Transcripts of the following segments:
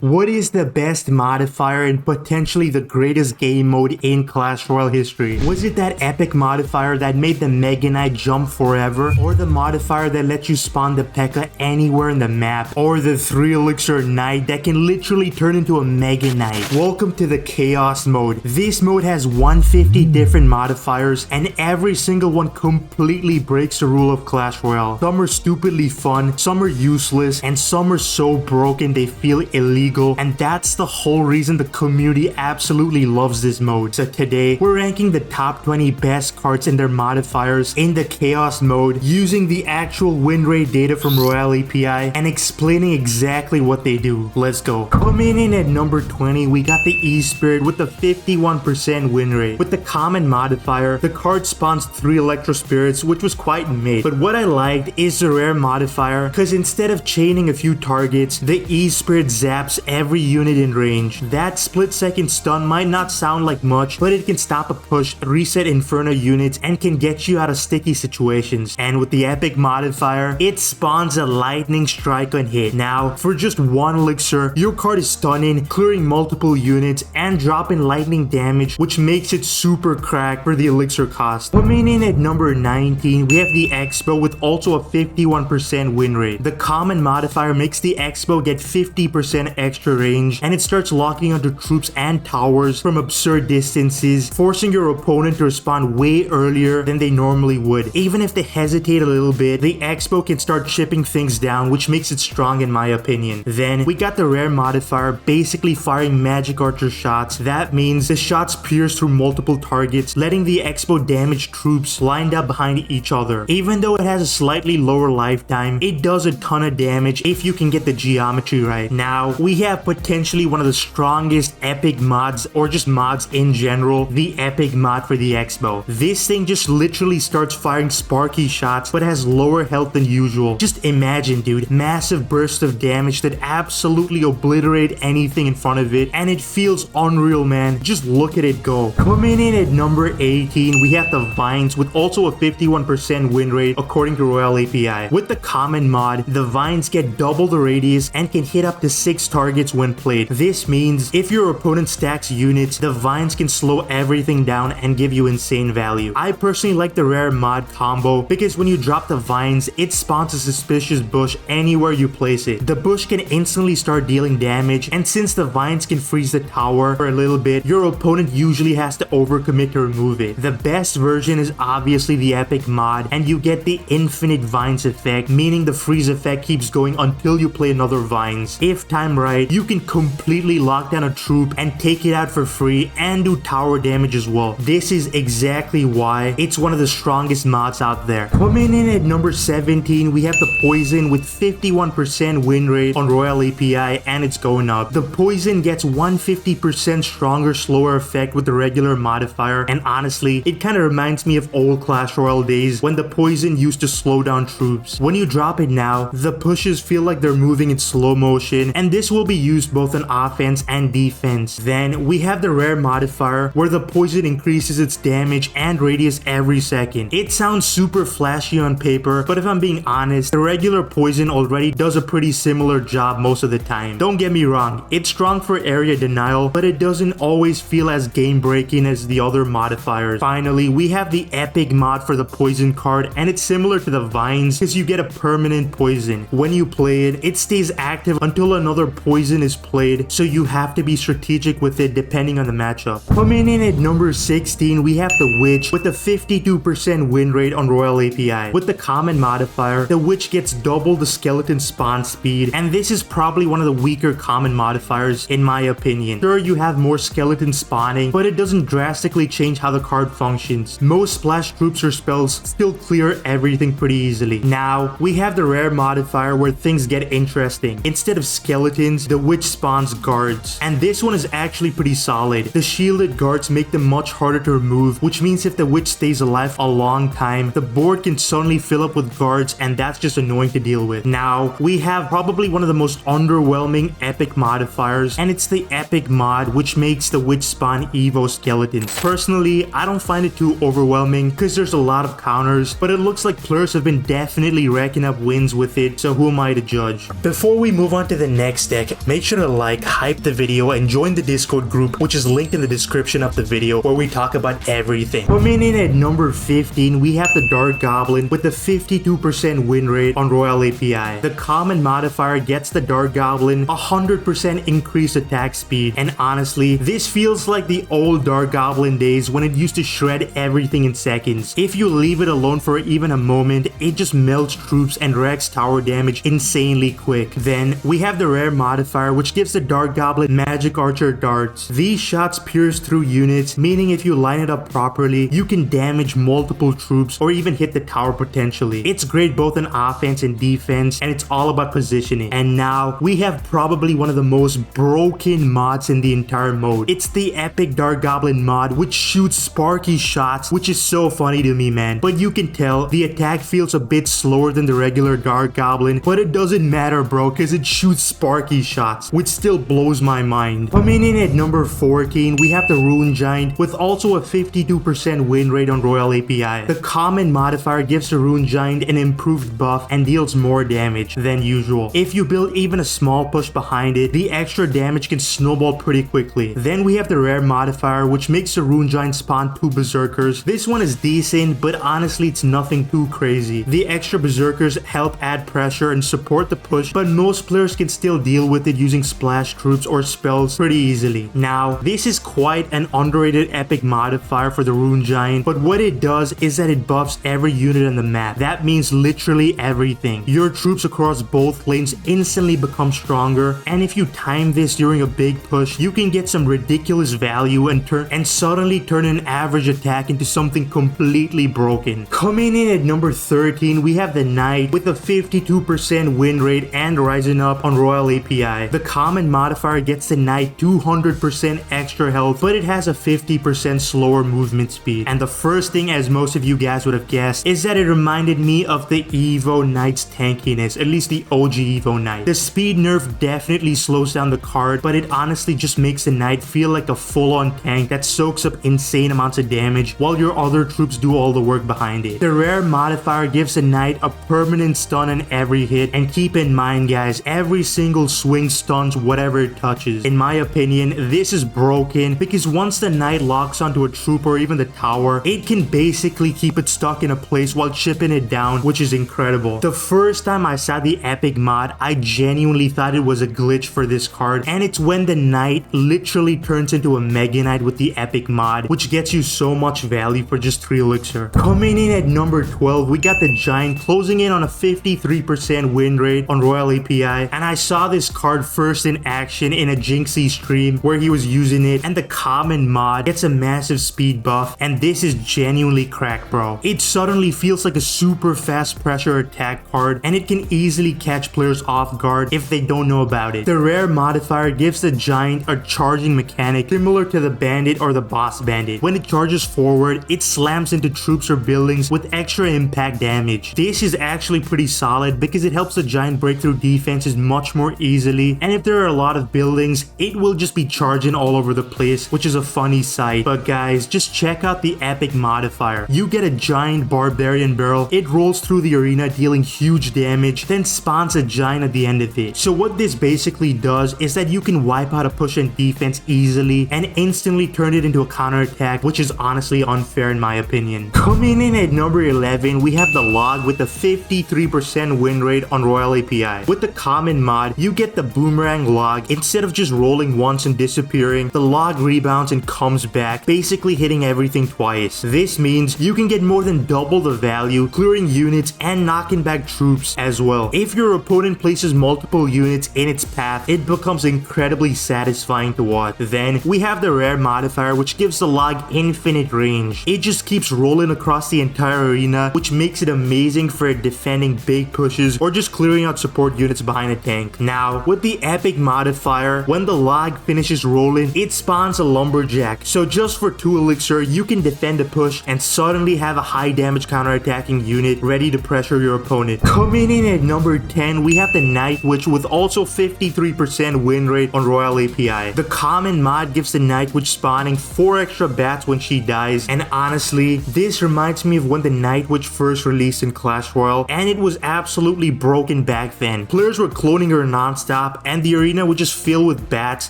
What is the best modifier and potentially the greatest game mode in Clash Royale history? Was it that epic modifier that made the Mega Knight jump forever? Or the modifier that lets you spawn the P.E.K.K.A anywhere in the map? Or the 3 Elixir Knight that can literally turn into a Mega Knight? Welcome to the Chaos mode. This mode has 150 different modifiers and every single one completely breaks the rule of Clash Royale. Some are stupidly fun, some are useless, and some are so broken they feel illegal. And that's the whole reason the community absolutely loves this mode. So today, we're ranking the top 20 best cards and their modifiers in the Chaos mode using the actual win rate data from Royale API and explaining exactly what they do. Let's go. Coming in at number 20, we got the E-Spirit with the 51% win rate. With the common modifier, the card spawns 3 Electro Spirits, which was quite mid. But what I liked is the rare modifier, because instead of chaining a few targets, the E-Spirit zaps every unit in range. That split-second stun might not sound like much, but it can stop a push, reset Inferno units, and can get you out of sticky situations. And with the epic modifier, it spawns a lightning strike on hit. Now, for just 1 elixir, your card is stunning, clearing multiple units, and dropping lightning damage, which makes it super cracked for the elixir cost. Coming in at number 19, we have the Expo with also a 51% win rate. The common modifier makes the Expo get 50% extra range, and it starts locking onto troops and towers from absurd distances, forcing your opponent to respond way earlier than they normally would. Even if they hesitate a little bit, the Expo can start chipping things down, which makes it strong in my opinion. Then we got the rare modifier basically firing magic archer shots. That means the shots pierce through multiple targets, letting the Expo damage troops lined up behind each other. Even though it has a slightly lower lifetime, it does a ton of damage if you can get the geometry right. Now we have potentially one of the strongest epic mods, or just mods in general, the epic mod for the Expo. This thing just literally starts firing sparky shots but has lower health than usual. Just imagine, dude, massive burst of damage that absolutely obliterate anything in front of it, and it feels unreal, man. Just look at it go. Coming in at number 18, we have the Vines with also a 51% win rate according to Royale API. With the common mod, the Vines get double the radius and can hit up to 6 targets when played. This means if your opponent stacks units, the Vines can slow everything down and give you insane value. I personally like the rare mod combo because when you drop the Vines, it spawns a suspicious bush anywhere you place it. The bush can instantly start dealing damage, and since the Vines can freeze the tower for a little bit, your opponent usually has to overcommit to remove it. The best version is obviously the epic mod, and you get the infinite Vines effect, meaning the freeze effect keeps going until you play another Vines. If timed right, you can completely lock down a troop and take it out for free and do tower damage as well. This is exactly why it's one of the strongest mods out there. Coming in at number 17, we have the Poison with 51% win rate on Royale API, and it's going up. The Poison gets 150% stronger, slower effect with the regular modifier, and honestly, it kind of reminds me of old Clash Royale days when the Poison used to slow down troops. When you drop it now, the pushes feel like they're moving in slow motion, and this will be used both on offense and defense. Then we have the rare modifier where the Poison increases its damage and radius every second. It sounds super flashy on paper, but if I'm being honest, the regular Poison already does a pretty similar job most of the time. Don't get me wrong, it's strong for area denial, but it doesn't always feel as game breaking as the other modifiers. Finally, we have the epic mod for the Poison card, and it's similar to the Vines because you get a permanent Poison. When you play it, it stays active until another Poison is played, so you have to be strategic with it depending on the matchup. Coming in at number 16, we have the Witch with a 52% win rate on Royale API. With the common modifier, the Witch gets double the skeleton spawn speed, and this is probably one of the weaker common modifiers in my opinion. Sure, you have more skeleton spawning, but it doesn't drastically change how the card functions. Most splash troops or spells still clear everything pretty easily. Now, we have the rare modifier where things get interesting. Instead of skeletons, the Witch spawns guards, and this one is actually pretty solid. The shielded guards make them much harder to remove, which means if the Witch stays alive a long time, the board can suddenly fill up with guards, and that's just annoying to deal with. Now, we have probably one of the most underwhelming epic modifiers, and it's the epic mod which makes the Witch spawn Evo skeletons. Personally, I don't find it too overwhelming because there's a lot of counters, but it looks like players have been definitely racking up wins with it, so who am I to judge? Before we move on to the next deck, deck. Make sure to like, hype the video, and join the Discord group, which is linked in the description of the video, where we talk about everything. Coming in at number 15, we have the Dark Goblin with the 52% win rate on Royale API. The common modifier gets the Dark Goblin 100% increased attack speed, and honestly, this feels like the old Dark Goblin days when it used to shred everything in seconds. If you leave it alone for even a moment, it just melts troops and wrecks tower damage insanely quick. Then we have the rare modifier, which gives the Dark Goblin magic archer darts. These shots pierce through units, meaning if you line it up properly, you can damage multiple troops or even hit the tower potentially. It's great both in offense and defense, and it's all about positioning. And now we have probably one of the most broken mods in the entire mode. It's the epic Dark Goblin mod, which shoots sparky shots, which is so funny to me, man. But you can tell the attack feels a bit slower than the regular Dark Goblin, but it doesn't matter, bro, because it shoots sparky shots, which still blows my mind. Coming in at number 14, we have the Rune Giant with also a 52% win rate on Royale API. The common modifier gives the Rune Giant an improved buff and deals more damage than usual. If you build even a small push behind it, the extra damage can snowball pretty quickly. Then we have the rare modifier, which makes the Rune Giant spawn 2 Berserkers. This one is decent, but honestly it's nothing too crazy. The extra Berserkers help add pressure and support the push, but most players can still deal with it using splash troops or spells pretty easily. Now, this is quite an underrated epic modifier for the Rune Giant, but what it does is that it buffs every unit on the map. That means literally everything. Your troops across both lanes instantly become stronger, and if you time this during a big push, you can get some ridiculous value and suddenly turn an average attack into something completely broken. Coming in at number 13, we have the Knight with a 52% win rate and rising up on Royale API. The common modifier gets the Knight 200% extra health, but it has a 50% slower movement speed. And the first thing, as most of you guys would have guessed, is that it reminded me of the Evo Knight's tankiness, at least the OG Evo Knight. The speed nerf definitely slows down the card, but it honestly just makes the Knight feel like a full-on tank that soaks up insane amounts of damage while your other troops do all the work behind it. The rare modifier gives the Knight a permanent stun on every hit, and keep in mind guys, every single swing stuns whatever it touches. In my opinion, this is broken because once the Knight locks onto a troop or even the tower, it can basically keep it stuck in a place while chipping it down, which is incredible. The first time I saw the epic mod, I genuinely thought it was a glitch for this card, and it's when the Knight literally turns into a Mega Knight with the epic mod, which gets you so much value for just 3 elixir. Coming in at number 12, we got the Giant closing in on a 53% win rate on Royale API, and I saw this card first in action in a Jinxie stream where he was using it, and the common mod gets a massive speed buff, and this is genuinely crack, bro. It suddenly feels like a super fast pressure attack card, and it can easily catch players off guard if they don't know about it. The rare modifier gives the Giant a charging mechanic similar to the Bandit or the Boss Bandit. When it charges forward, it slams into troops or buildings with extra impact damage. This is actually pretty solid because it helps the Giant break through defenses much more easily, and if there are a lot of buildings, it will just be charging all over the place, which is a funny sight. But guys, just check out the epic modifier. You get a Giant Barbarian Barrel, it rolls through the arena dealing huge damage, then spawns a Giant at the end of it. So what this basically does is that you can wipe out a push and defense easily and instantly turn it into a counter attack, which is honestly unfair in my opinion. Coming in at number 11, we have the Log with a 53% win rate on Royale API. With the common mod, you get the Boomerang Log. Instead of just rolling once and disappearing, the Log rebounds and comes back, basically hitting everything twice. This means you can get more than double the value, clearing units and knocking back troops as well. If your opponent places multiple units in its path, it becomes incredibly satisfying to watch. Then we have the rare modifier, which gives the Log infinite range. It just keeps rolling across the entire arena, which makes it amazing for defending big pushes or just clearing out support units behind a tank. Now, with the epic modifier, when the Log finishes rolling, it spawns a Lumberjack. So just for 2 elixir, you can defend a push and suddenly have a high damage counter-attacking unit ready to pressure your opponent. Coming in at number 10, we have the Night Witch with also 53% win rate on Royale API. The common mod gives the Night Witch spawning 4 extra bats when she dies, and honestly, this reminds me of when the Night Witch first released in Clash Royale, and it was absolutely broken back then. Players were cloning her non-stop stop and the arena would just fill with bats,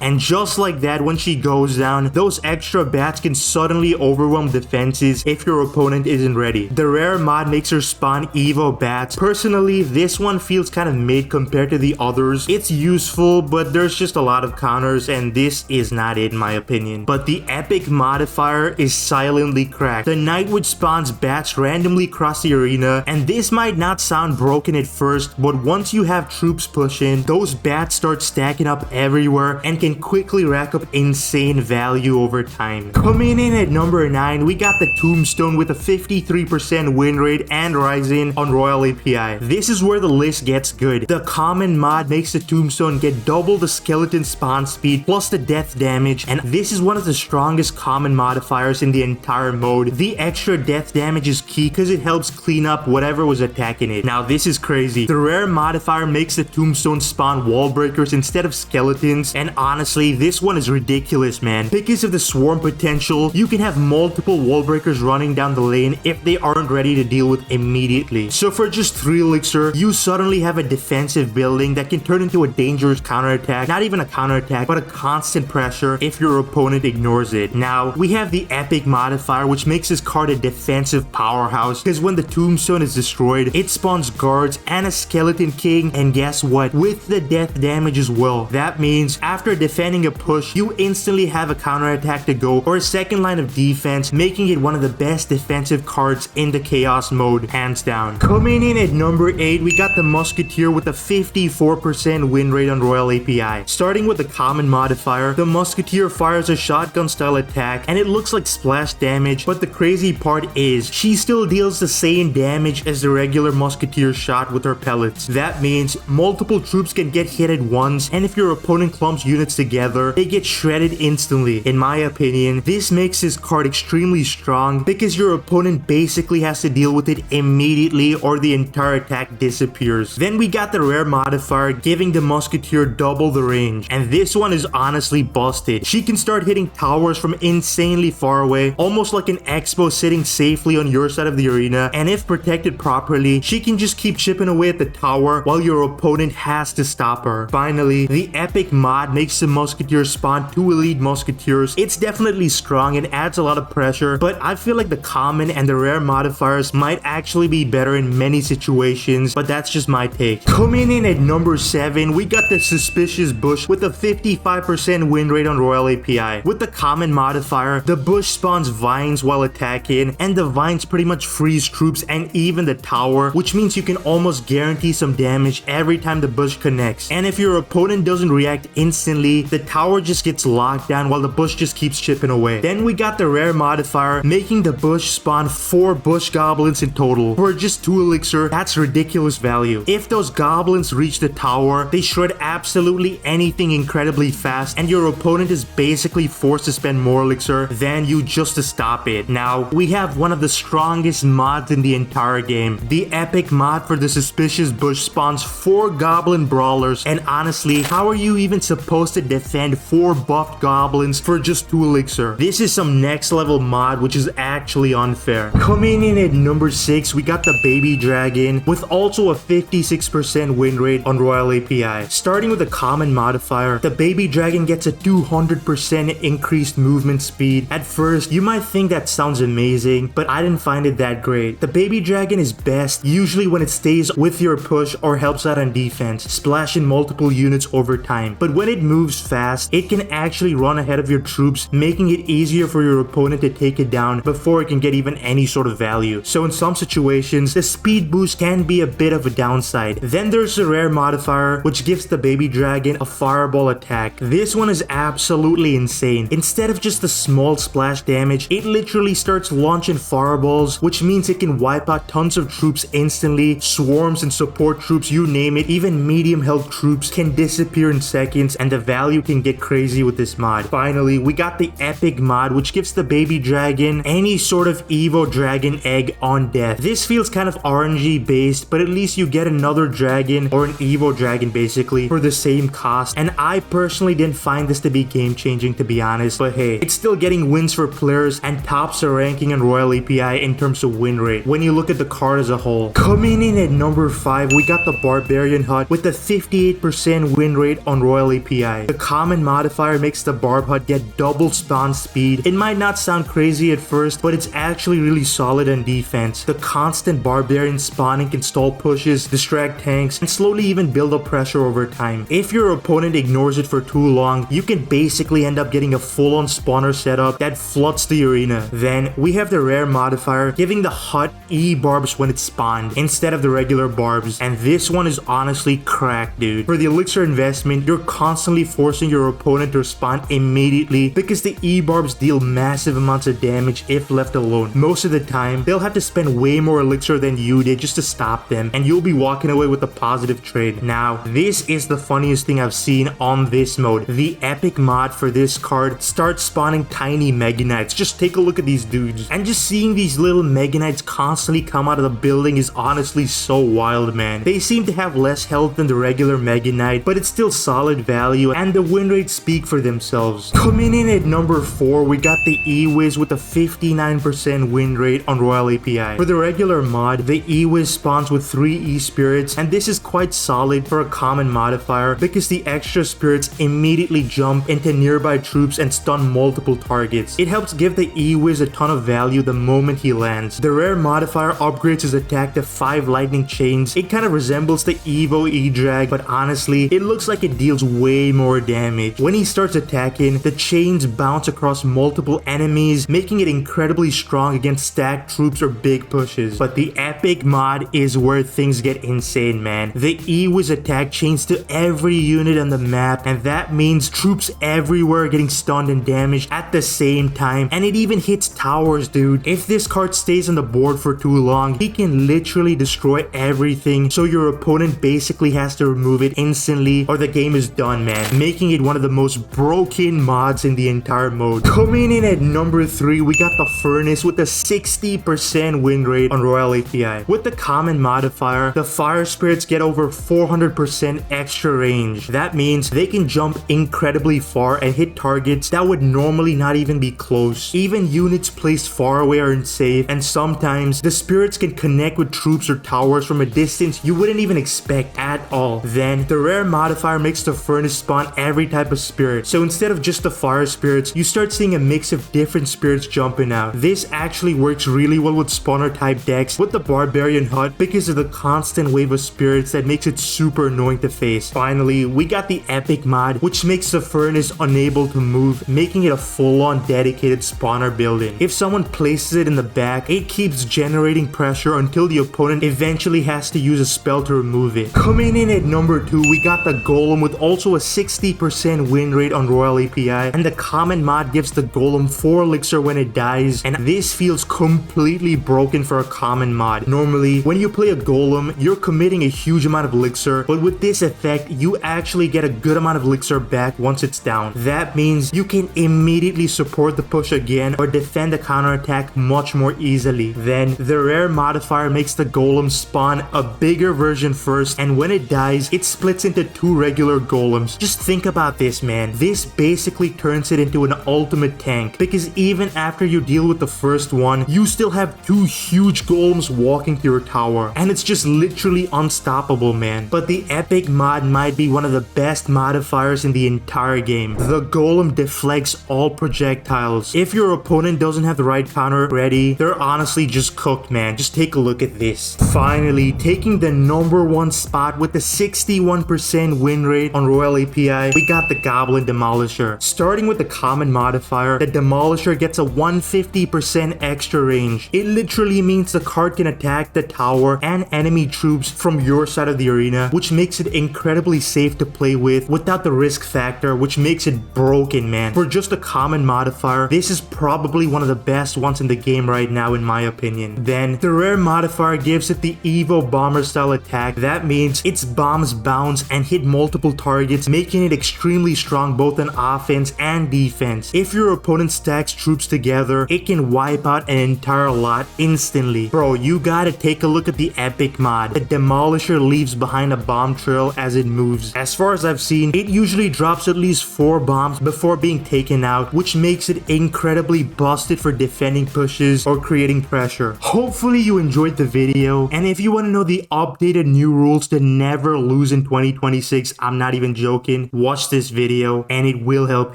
and just like that, when she goes down, those extra bats can suddenly overwhelm defenses if your opponent isn't ready. The rare mod makes her spawn Evo bats. Personally, this one feels kind of mid compared to the others. It's useful, but there's just a lot of counters, and this is not it in my opinion. But the epic modifier is silently cracked. The Nightwood spawns bats randomly across the arena, and this might not sound broken at first, but once you have troops pushing, those bats start stacking up everywhere and can quickly rack up insane value over time. Coming in at number 9, we got the Tombstone with a 53% win rate and rising on Royale API. This is where the list gets good. The common mod makes the Tombstone get double the skeleton spawn speed plus the death damage, and this is one of the strongest common modifiers in the entire mode. The extra death damage is key because it helps clean up whatever was attacking it. Now this is crazy. The rare modifier makes the Tombstone spawn wall breakers instead of skeletons, and honestly this one is ridiculous, man. Because of the swarm potential, you can have multiple wall breakers running down the lane if they aren't ready to deal with immediately. So for just 3 elixir, you suddenly have a defensive building that can turn into a dangerous counterattack. Not even a counterattack, but a constant pressure if your opponent ignores it. Now we have the epic modifier, which makes this card a defensive powerhouse because when the Tombstone is destroyed, it spawns guards and a skeleton king, and guess what? With the death damage as well. That means after defending a push, you instantly have a counterattack to go or a second line of defense, making it one of the best defensive cards in the Chaos mode, hands down. Coming in at number 8, we got the Musketeer with a 54% win rate on Royale API. Starting with the common modifier, the Musketeer fires a shotgun style attack and it looks like splash damage, but the crazy part is she still deals the same damage as the regular Musketeer shot with her pellets. That means multiple troops can get hit at once, and if your opponent clumps units together, they get shredded instantly. In my opinion, this makes this card extremely strong because your opponent basically has to deal with it immediately or the entire attack disappears. Then we got the rare modifier giving the Musketeer double the range, and this one is honestly busted. She can start hitting towers from insanely far away, almost like an expo sitting safely on your side of the arena, and if protected properly, she can just keep chipping away at the tower while your opponent has to stop her. Finally, the epic mod makes the Musketeer spawn 2 elite Musketeers. It's definitely strong and adds a lot of pressure, but I feel like the common and the rare modifiers might actually be better in many situations, but that's just my take. Coming in at number 7, we got the Suspicious Bush with a 55% win rate on Royale API. With the common modifier, the bush spawns vines while attacking, and the vines pretty much freeze troops and even the tower, which means you can almost guarantee some damage every time the bush connects. And if your opponent doesn't react instantly, the tower just gets locked down while the bush just keeps chipping away. Then we got the rare modifier making the bush spawn 4 bush goblins in total. For just 2 elixir, that's ridiculous value. If those goblins reach the tower, they shred absolutely anything incredibly fast, and your opponent is basically forced to spend more elixir than you just to stop it. Now, we have one of the strongest mods in the entire game. The epic mod for the Suspicious Bush spawns 4 goblin brawlers, and honestly, how are you even supposed to defend 4 buffed goblins for just 2 elixir? This is some next level mod which is actually unfair. Coming in at number 6, we got the Baby Dragon with also a 56% win rate on Royale API. Starting with the common modifier, the Baby Dragon gets a 200% increased movement speed. At first, you might think that sounds amazing, but I didn't find it that great. The Baby Dragon is best usually when it stays with your push or helps out on defense, splashing multiple units over time. But when it moves fast, it can actually run ahead of your troops, making it easier for your opponent to take it down before it can get even any sort of value. So in some situations, the speed boost can be a bit of a downside. Then there's the rare modifier, which gives the Baby Dragon a fireball attack. This one is absolutely insane. Instead of just a small splash damage, it literally starts launching fireballs, which means it can wipe out tons of troops instantly. Swarms and support troops, you name it, even medium health troops can disappear in seconds, and the value can get crazy with this mod. Finally, we got the epic mod, which gives the Baby Dragon any sort of Evo Dragon egg on death. This feels kind of RNG based, but at least you get another dragon or an Evo Dragon basically for the same cost, and I personally didn't find this to be game changing, to be honest, but hey, it's still getting wins for players and tops the ranking on Royale API in terms of win rate when you look at the card as a whole. Coming in at number 5, we got the Barbarian Hut with a 58% 88% win rate on Royal API. The common modifier makes the Barb Hut get double spawn speed. It might not sound crazy at first, but it's actually really solid on defense. The constant Barbarian spawning can stall pushes, distract tanks, and slowly even build up pressure over time. If your opponent ignores it for too long, you can basically end up getting a full-on spawner setup that floods the arena. Then we have the rare modifier giving the hut E barbs when it's spawned instead of the regular barbs, and this one is honestly cracked, dude. For the elixir investment, you're constantly forcing your opponent to respond immediately because the E barbs deal massive amounts of damage if left alone. Most of the time, they'll have to spend way more elixir than you did just to stop them, and you'll be walking away with a positive trade. Now, this is the funniest thing I've seen on this mode. The epic mod for this card starts spawning tiny Mega Knights. Just take a look at these dudes, and just seeing these little Mega Knights constantly come out of the building is honestly so wild, man. They seem to have less health than the regular Mega Knight, but it's still solid value, and the win rates speak for themselves. Coming in at number 4, we got the E-Wiz with a 59% win rate on Royal API. For the regular mod, the E-Wiz spawns with 3 E-Spirits, and this is quite solid for a common modifier because the extra spirits immediately jump into nearby troops and stun multiple targets. It helps give the E-Wiz a ton of value the moment he lands. The rare modifier upgrades his attack to 5 lightning chains. It kind of resembles the Evo E-Drag, but honestly, it looks like it deals way more damage. When he starts attacking, the chains bounce across multiple enemies, making it incredibly strong against stacked troops or big pushes. But the epic mod is where things get insane, man. The E-Wiz attack chains to every unit on the map, and that means troops everywhere are getting stunned and damaged at the same time, and it even hits towers, dude. If this card stays on the board for too long, he can literally destroy everything, so your opponent basically has to remove it instantly or the game is done, man, making it one of the most broken mods in the entire mode. Coming in at number 3, we got the Furnace with a 60% win rate on Royal API. With the common modifier, the Fire Spirits get over 400% extra range. That means they can jump incredibly far and hit targets that would normally not even be close. Even units placed far away are unsafe, and sometimes the spirits can connect with troops or towers from a distance you wouldn't even expect at all. Then, the rare modifier makes the Furnace spawn every type of spirit. So instead of just the Fire Spirits, you start seeing a mix of different spirits jumping out. This actually works really well with spawner type decks with the Barbarian Hut because of the constant wave of spirits that makes it super annoying to face. Finally, we got the epic mod, which makes the Furnace unable to move, making it a full-on dedicated spawner building. If someone places it in the back, it keeps generating pressure until the opponent eventually has to use a spell to remove it. Coming in at number 2, we got the Golem with also a 60% win rate on Royal API, and the common mod gives the Golem 4 elixir when it dies, and this feels completely broken for a common mod. Normally, when you play a Golem, you're committing a huge amount of elixir, but with this effect, you actually get a good amount of elixir back once it's down. That means you can immediately support the push again or defend the counterattack much more easily. Then, the rare modifier makes the Golem spawn a bigger version first, and when it dies, it splits into 2 regular Golems. Just think about this, man. This basically turns it into an ultimate tank, because even after you deal with the first one, you still have 2 huge Golems walking to your tower, and it's just literally unstoppable, man. But the epic mod might be one of the best modifiers in the entire game. The Golem deflects all projectiles. If your opponent doesn't have the right counter ready, they're honestly just cooked, man. Just take a look at this. Finally, taking the number 1 spot with the 61% win rate on Royal API, we got the Goblin Demolisher. Starting with the common modifier, the Demolisher gets a 150% extra range. It literally means the card can attack the tower and enemy troops from your side of the arena, which makes it incredibly safe to play with without the risk factor, which makes it broken, man. For just a common modifier, this is probably one of the best ones in the game right now, in my opinion. Then, the rare modifier gives it the Evo Bomber style attack. That means its bombs bounce and hit multiple targets, making it extremely strong both on offense and defense. If your opponent stacks troops together, it can wipe out an entire lot instantly. Bro, you gotta take a look at the epic mod. The Demolisher leaves behind a bomb trail as it moves. As far as I've seen, it usually drops at least 4 bombs before being taken out, which makes it incredibly busted for defending pushes or creating pressure. Hopefully you enjoyed the video, and if you want to know the updated new rules to never lose in 2026. I'm not even joking. Watch this video and it will help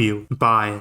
you. Bye.